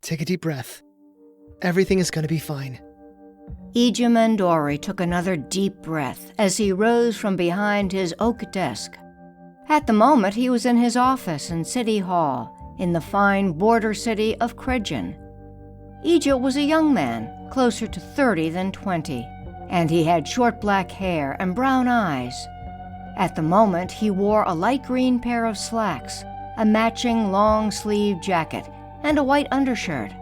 Take a deep breath. Everything is going to be fine. Ija Mendori took another deep breath as he rose from behind his oak desk. At the moment, he was in his office in City Hall, in the fine border city of Kredgen. Ija was a young man, closer to 30 than 20, and he had short black hair and brown eyes. At the moment, he wore a light green pair of slacks, a matching long-sleeved jacket, and a white undershirt.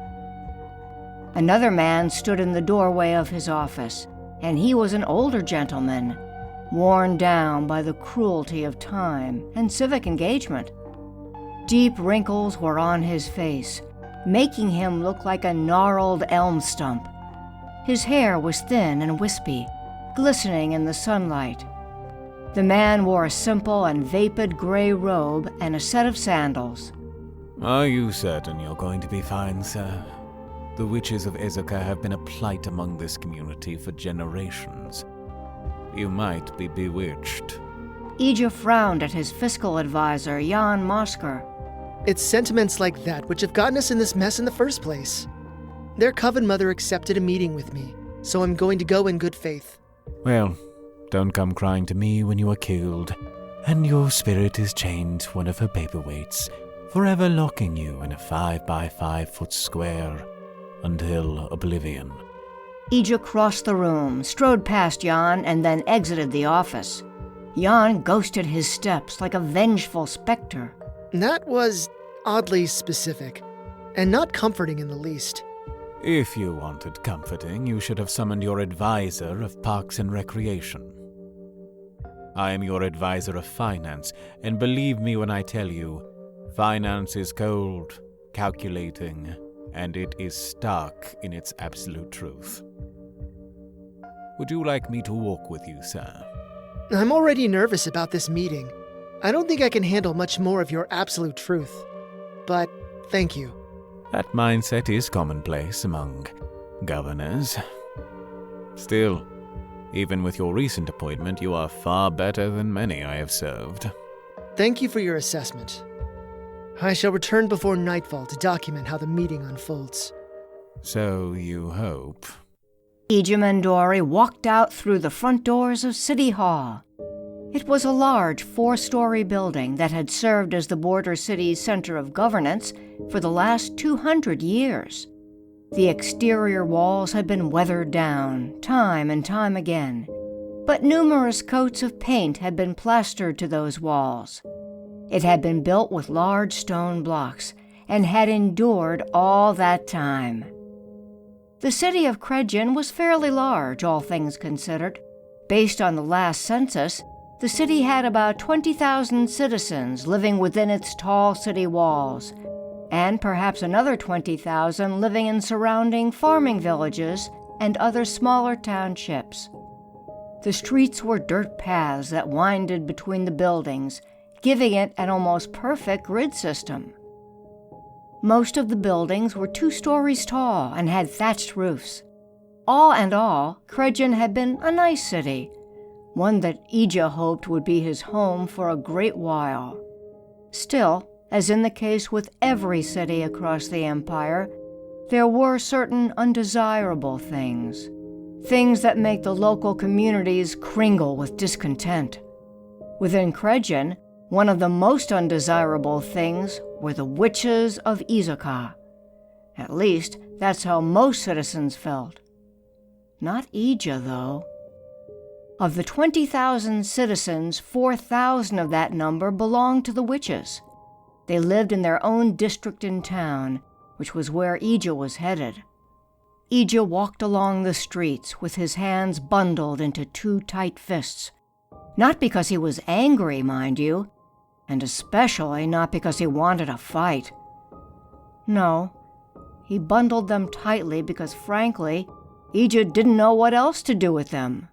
Another man stood in the doorway of his office, and he was an older gentleman, worn down by the cruelty of time and civic engagement. Deep wrinkles were on his face, making him look like a gnarled elm stump. His hair was thin and wispy, glistening in the sunlight. The man wore a simple and vapid gray robe and a set of sandals. Are you certain you're going to be fine, sir? The Witches of Izoka have been a plight among this community for generations. You might be bewitched. Ija frowned at his fiscal advisor, Jan Mosker. It's sentiments like that which have gotten us in this mess in the first place. Their coven mother accepted a meeting with me, so I'm going to go in good faith. Well, don't come crying to me when you are killed, and your spirit is chained to one of her paperweights, forever locking you in a 5-by-5-foot square until oblivion. Ija crossed the room, strode past Jan, and then exited the office. Jan ghosted his steps like a vengeful specter. That was oddly specific, and not comforting in the least. If you wanted comforting, you should have summoned your advisor of Parks and Recreation. I am your advisor of finance, and believe me when I tell you, finance is cold, calculating, and it is stark in its absolute truth. Would you like me to walk with you, sir? I'm already nervous about this meeting. I don't think I can handle much more of your absolute truth. But thank you. That mindset is commonplace among governors. Still, even with your recent appointment, you are far better than many I have served. Thank you for your assessment. I shall return before nightfall to document how the meeting unfolds. So you hope. Ija Mendori walked out through the front doors of City Hall. It was a large 4-story building that had served as the border city's center of governance for the last 200 years. The exterior walls had been weathered down, time and time again, but numerous coats of paint had been plastered to those walls. It had been built with large stone blocks and had endured all that time. The city of Kredgen was fairly large, all things considered. Based on the last census, the city had about 20,000 citizens living within its tall city walls, and perhaps another 20,000 living in surrounding farming villages and other smaller townships. The streets were dirt paths that winded between the buildings, giving it an almost perfect grid system. Most of the buildings were 2 stories tall and had thatched roofs. All in all, Kredgen had been a nice city, one that Ija hoped would be his home for a great while. Still, as in the case with every city across the empire, there were certain undesirable things that make the local communities kringle with discontent. Within Kredgen, one of the most undesirable things were the Witches of Izoka. At least, that's how most citizens felt. Not Ija, though. Of the 20,000 citizens, 4,000 of that number belonged to the witches. They lived in their own district in town, which was where Ija was headed. Ija walked along the streets with his hands bundled into 2 tight fists. Not because he was angry, mind you, and especially not because he wanted a fight. No, he bundled them tightly because, frankly, Ija didn't know what else to do with them.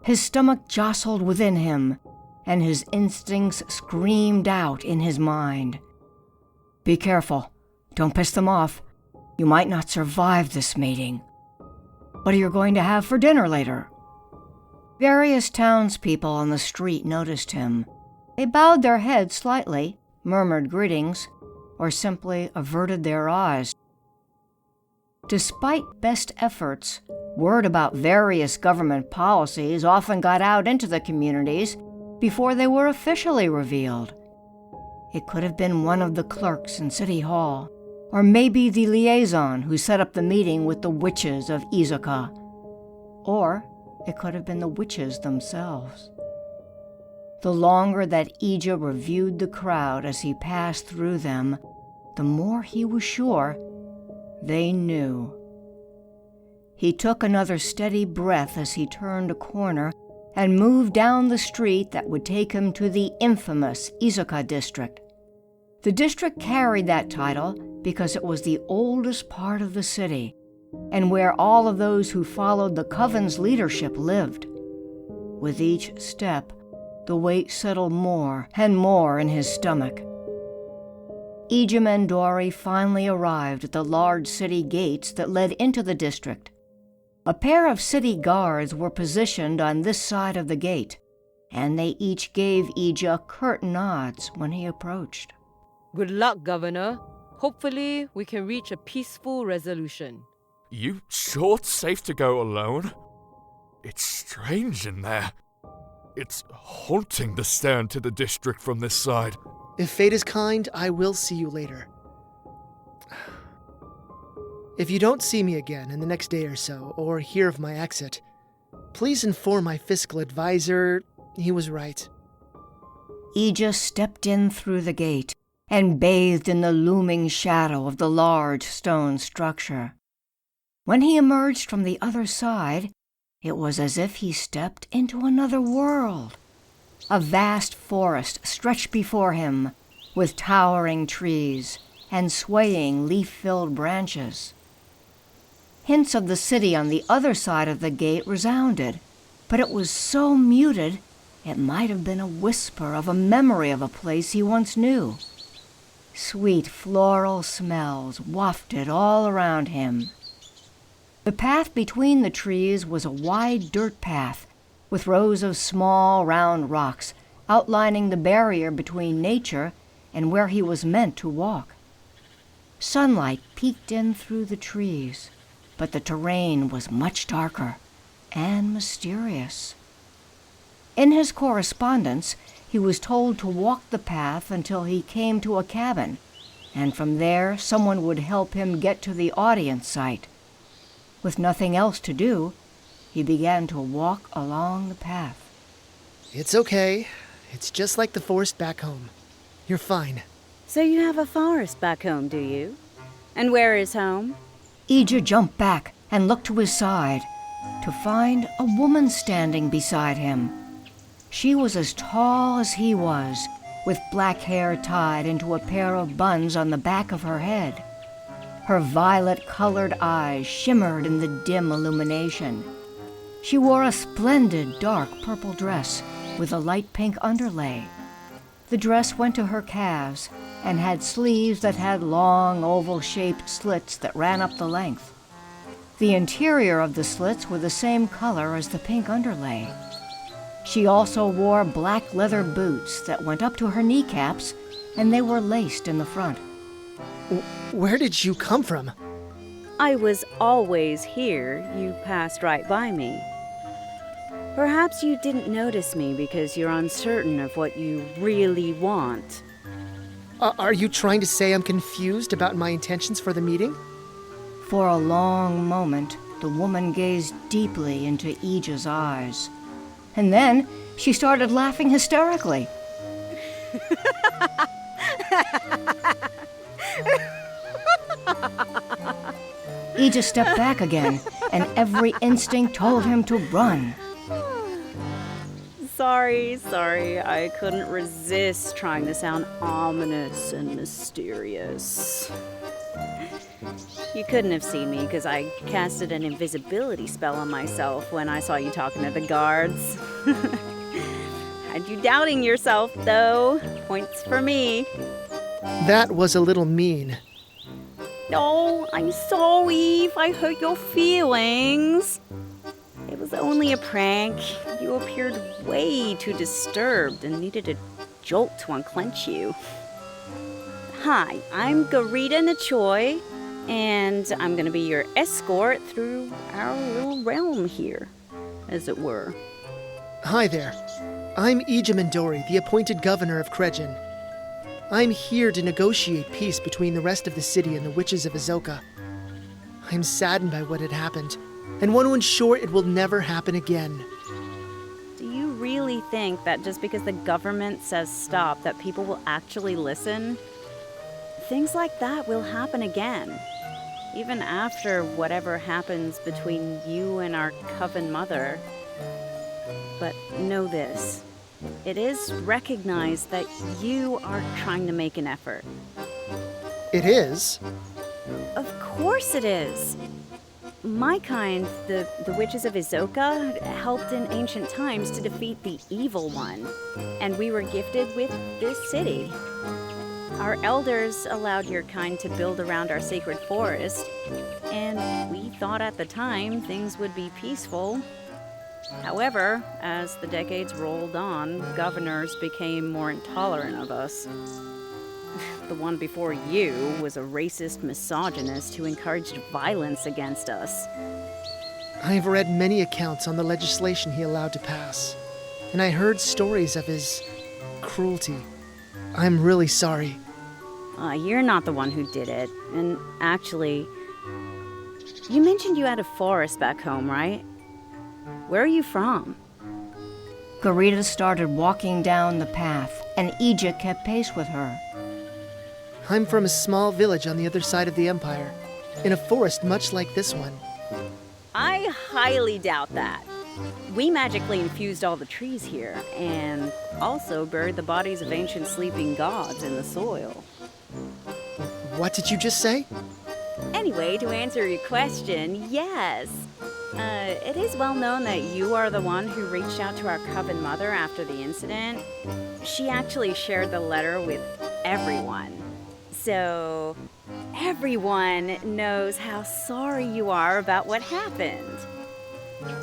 His stomach jostled within him, and his instincts screamed out in his mind. Be careful. Don't piss them off. You might not survive this meeting. What are you going to have for dinner later? Various townspeople on the street noticed him. They bowed their heads slightly, murmured greetings, or simply averted their eyes. Despite best efforts, word about various government policies often got out into the communities before they were officially revealed. It could have been one of the clerks in City Hall, or maybe the liaison who set up the meeting with the Witches of Izoka. Or it could have been the witches themselves. The longer that Ija reviewed the crowd as he passed through them, the more he was sure they knew. He took another steady breath as he turned a corner and moved down the street that would take him to the infamous Izoka district. The district carried that title because it was the oldest part of the city, and where all of those who followed the Coven's leadership lived. With each step, the weight settled more and more in his stomach. Ija Mendori finally arrived at the large city gates that led into the district. A pair of city guards were positioned on this side of the gate, and they each gave Ija curt nods when he approached. Good luck, Governor. Hopefully, we can reach a peaceful resolution. You sure it's safe to go alone? It's strange in there. It's haunting to stare into the district from this side. If fate is kind, I will see you later. If you don't see me again in the next day or so, or hear of my exit, please inform my fiscal advisor he was right. Ija stepped in through the gate and bathed in the looming shadow of the large stone structure. When he emerged from the other side, it was as if he stepped into another world. A vast forest stretched before him, with towering trees and swaying leaf-filled branches. Hints of the city on the other side of the gate resounded, but it was so muted it might have been a whisper of a memory of a place he once knew. Sweet floral smells wafted all around him. The path between the trees was a wide dirt path with rows of small, round rocks outlining the barrier between nature and where he was meant to walk. Sunlight peeked in through the trees, but the terrain was much darker and mysterious. In his correspondence, he was told to walk the path until he came to a cabin, and from there someone would help him get to the audience site. With nothing else to do, he began to walk along the path. It's okay. It's just like the forest back home. You're fine. So you have a forest back home, do you? And where is home? Ija jumped back and looked to his side to find a woman standing beside him. She was as tall as he was, with black hair tied into a pair of buns on the back of her head. Her violet-colored eyes shimmered in the dim illumination. She wore a splendid dark purple dress with a light pink underlay. The dress went to her calves and had sleeves that had long oval-shaped slits that ran up the length. The interior of the slits were the same color as the pink underlay. She also wore black leather boots that went up to her kneecaps, and they were laced in the front. Where did you come from? I was always here. You passed right by me. Perhaps you didn't notice me because you're uncertain of what you really want. Are you trying to say I'm confused about my intentions for the meeting? For a long moment, the woman gazed deeply into Ija's eyes. And then she started laughing hysterically. Ija stepped back again, and every instinct told him to run. Sorry, I couldn't resist trying to sound ominous and mysterious. You couldn't have seen me because I casted an invisibility spell on myself when I saw you talking to the guards. Had you doubting yourself, though. Points for me. That was a little mean. No, I'm sorry if I hurt your feelings. It was only a prank. You appeared way too disturbed and needed a jolt to unclench you. Hi, I'm Garita Nachoy, And I'm gonna be your escort through our little realm here, as it were. Hi there. I'm Ijamandori, the appointed governor of Kregin. I'm here to negotiate peace between the rest of the city and the Witches of Izoka. I'm saddened by what had happened, and want to ensure it will never happen again. Do you really think that just because the government says stop, that people will actually listen? Things like that will happen again. Even after whatever happens between you and our Coven Mother. But know this. It is recognized that you are trying to make an effort. It is? Of course it is. My kind, the Witches of Izoka, helped in ancient times to defeat the evil one, and we were gifted with this city. Our elders allowed your kind to build around our sacred forest, and we thought at the time things would be peaceful. However, as the decades rolled on, governors became more intolerant of us. The one before you was a racist misogynist who encouraged violence against us. I've read many accounts on the legislation he allowed to pass, and I heard stories of his cruelty. I'm really sorry. You're not the one who did it. And actually, you mentioned you had a forest back home, right? Where are you from? Garita started walking down the path, and Ija kept pace with her. I'm from a small village on the other side of the Empire, in a forest much like this one. I highly doubt that. We magically infused all the trees here, and also buried the bodies of ancient sleeping gods in the soil. What did you just say? Anyway, to answer your question, yes. It is well known that you are the one who reached out to our Coven Mother after the incident. She actually shared the letter with everyone. So, everyone knows how sorry you are about what happened.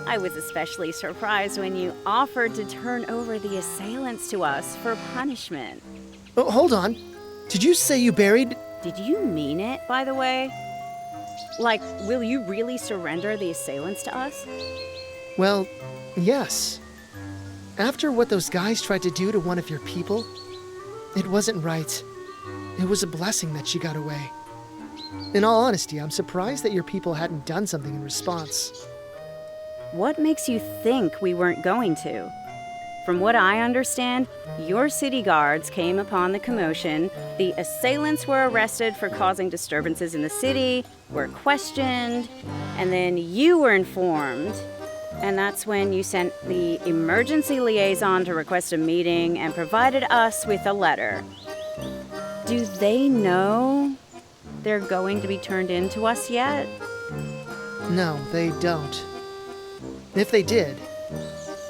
I was especially surprised when you offered to turn over the assailants to us for punishment. Oh, hold on. Did you say you buried... Did you mean it, by the way? Like, will you really surrender the assailants to us? Well, yes. After what those guys tried to do to one of your people, it wasn't right. It was a blessing that she got away. In all honesty, I'm surprised that your people hadn't done something in response. What makes you think we weren't going to? From what I understand, your city guards came upon the commotion, the assailants were arrested for causing disturbances in the city, were questioned, and then you were informed. And that's when you sent the emergency liaison to request a meeting and provided us with a letter. Do they know they're going to be turned in to us yet? No, they don't. If they did,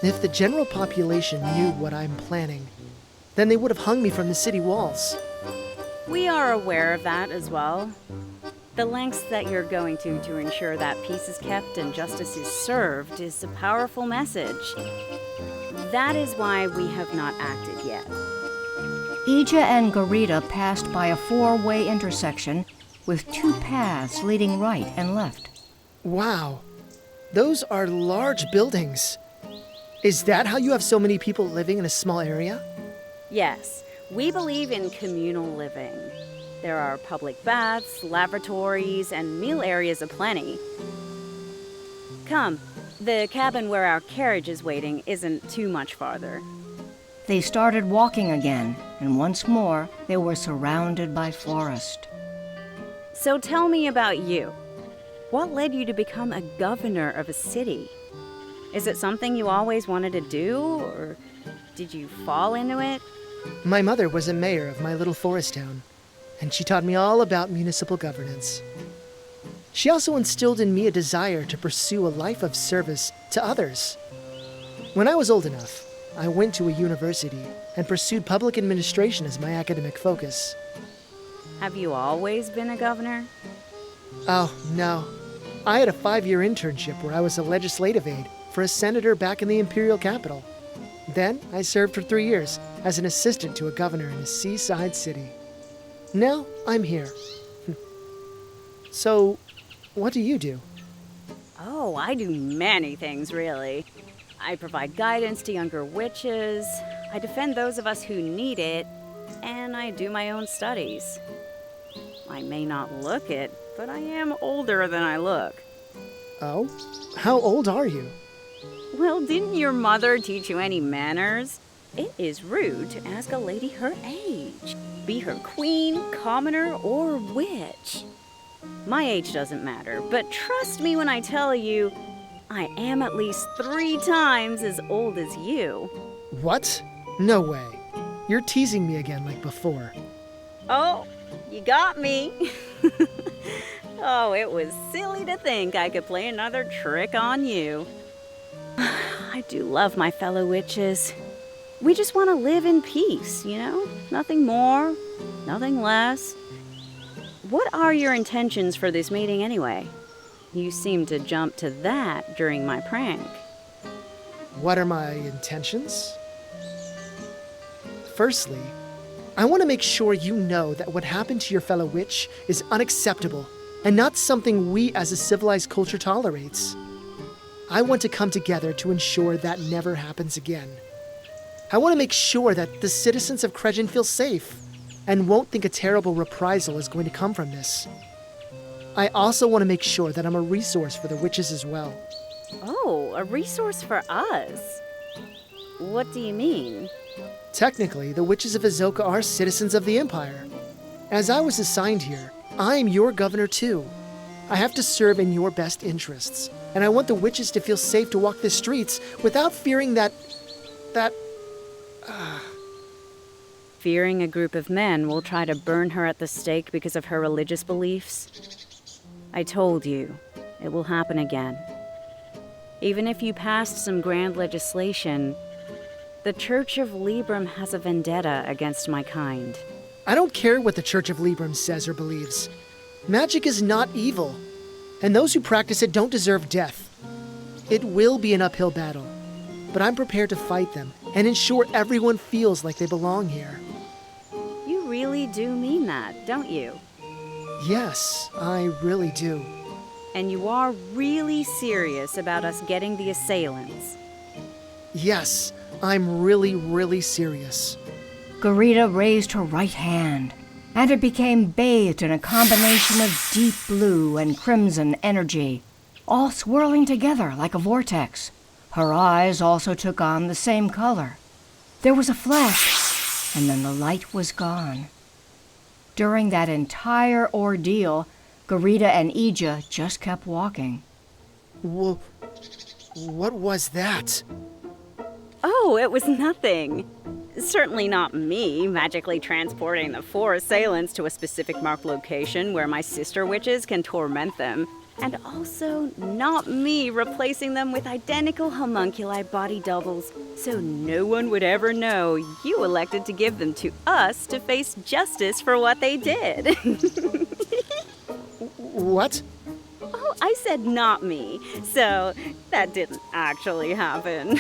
if the general population knew what I'm planning, then they would have hung me from the city walls. We are aware of that as well. The lengths that you're going to ensure that peace is kept and justice is served is a powerful message. That is why we have not acted yet. Ija and Garita passed by a four-way intersection with two paths leading right and left. Wow, those are large buildings. Is that how you have so many people living in a small area? Yes, we believe in communal living. There are public baths, lavatories, and meal areas aplenty. Come, the cabin where our carriage is waiting isn't too much farther. They started walking again, and once more they were surrounded by forest. So tell me about you. What led you to become a governor of a city? Is it something you always wanted to do, or did you fall into it? My mother was a mayor of my little forest town, and she taught me all about municipal governance. She also instilled in me a desire to pursue a life of service to others. When I was old enough, I went to a university and pursued public administration as my academic focus. Have you always been a governor? Oh, no. I had a 5-year internship where I was a legislative aide for a senator back in the imperial capital. Then I served for 3 years as an assistant to a governor in a seaside city. Now I'm here. So, what do you do? Oh, I do many things, really. I provide guidance to younger witches, I defend those of us who need it, and I do my own studies. I may not look it, but I am older than I look. Oh? How old are you? Well, didn't your mother teach you any manners? It is rude to ask a lady her age, be her queen, commoner, or witch. My age doesn't matter, but trust me when I tell you, I am at least 3 times as old as you. What? No way. You're teasing me again like before. Oh, you got me. Oh, it was silly to think I could play another trick on you. I do love my fellow witches. We just want to live in peace, you know? Nothing more, nothing less. What are your intentions for this meeting anyway? You seemed to jump to that during my prank. What are my intentions? Firstly, I want to make sure you know that what happened to your fellow witch is unacceptable and not something we as a civilized culture tolerates. I want to come together to ensure that never happens again. I want to make sure that the citizens of Kregin feel safe and won't think a terrible reprisal is going to come from this. I also want to make sure that I'm a resource for the witches as well. Oh, a resource for us? What do you mean? Technically, the Witches of Izoka are citizens of the Empire. As I was assigned here, I am your governor too. I have to serve in your best interests, and I want the witches to feel safe to walk the streets without fearing that... Fearing a group of men will try to burn her at the stake because of her religious beliefs? I told you, it will happen again. Even if you passed some grand legislation, the Church of Libram has a vendetta against my kind. I don't care what the Church of Libram says or believes. Magic is not evil, and those who practice it don't deserve death. It will be an uphill battle, but I'm prepared to fight them and ensure everyone feels like they belong here. You really do mean that, don't you? Yes, I really do. And you are really serious about us getting the assailants? Yes, I'm really serious. Garita raised her right hand, and it became bathed in a combination of deep blue and crimson energy, all swirling together like a vortex. Her eyes also took on the same color. There was a flash, and then the light was gone. During that entire ordeal, Garita and Ija just kept walking. What was that? Oh, it was nothing. Certainly not me magically transporting the 4 assailants to a specific marked location where my sister witches can torment them. And also not me replacing them with identical homunculi body doubles, so no one would ever know you elected to give them to us to face justice for what they did. What? Oh, I said not me, so that didn't actually happen.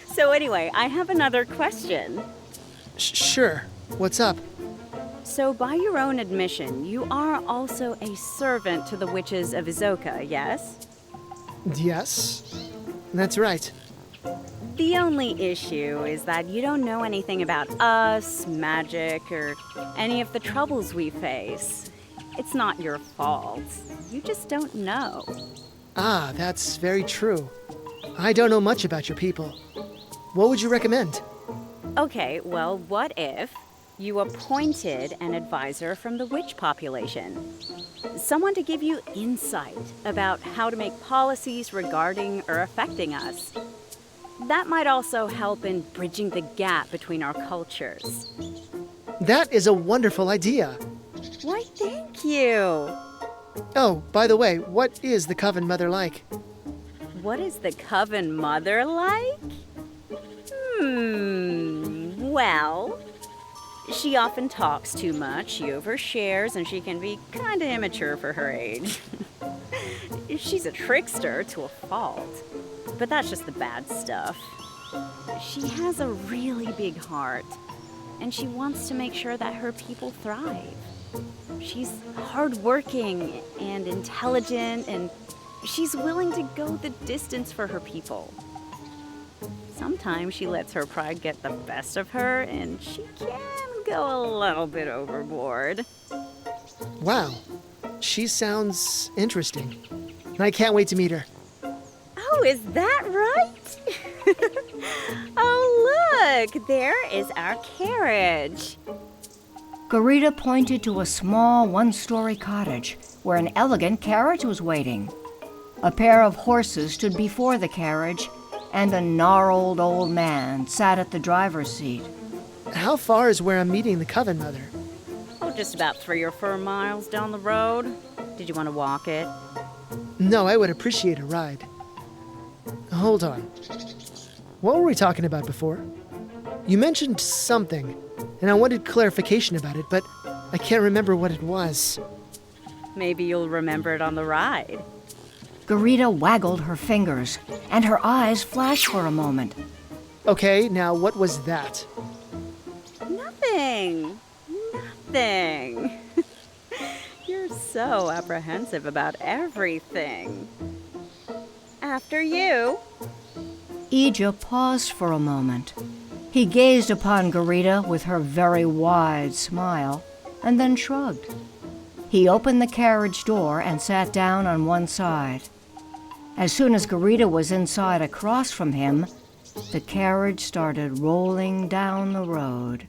So anyway, I have another question. Sure. What's up? So by your own admission, you are also a servant to the Witches of Izoka, yes? Yes, that's right. The only issue is that you don't know anything about us, magic, or any of the troubles we face. It's not your fault. You just don't know. Ah, that's very true. I don't know much about your people. What would you recommend? Okay, well, what if you appointed an advisor from the witch population? Someone to give you insight about how to make policies regarding or affecting us. That might also help in bridging the gap between our cultures. That is a wonderful idea. Why, thank you. Oh, by the way, what is the Coven Mother like? What is the Coven Mother like? Well, she often talks too much, she overshares, and she can be kinda immature for her age. She's a trickster to a fault, but that's just the bad stuff. She has a really big heart, and she wants to make sure that her people thrive. She's hardworking and intelligent, and she's willing to go the distance for her people. Sometimes she lets her pride get the best of her, and she can go a little bit overboard. Wow, she sounds interesting. I can't wait to meet her. Oh, is that right? Oh, look, there is our carriage. Garita pointed to a small one-story cottage where an elegant carriage was waiting. A pair of horses stood before the carriage, and a gnarled old man sat at the driver's seat. How far is where I'm meeting the Coven Mother? Oh, just about 3 or 4 miles down the road. Did you want to walk it? No, I would appreciate a ride. Hold on. What were we talking about before? You mentioned something, and I wanted clarification about it, but I can't remember what it was. Maybe you'll remember it on the ride. Garita waggled her fingers, and her eyes flashed for a moment. Okay, now what was that? Nothing. Nothing. You're so apprehensive about everything. After you. Ija paused for a moment. He gazed upon Garita with her very wide smile, and then shrugged. He opened the carriage door and sat down on one side. As soon as Garita was inside across from him, the carriage started rolling down the road.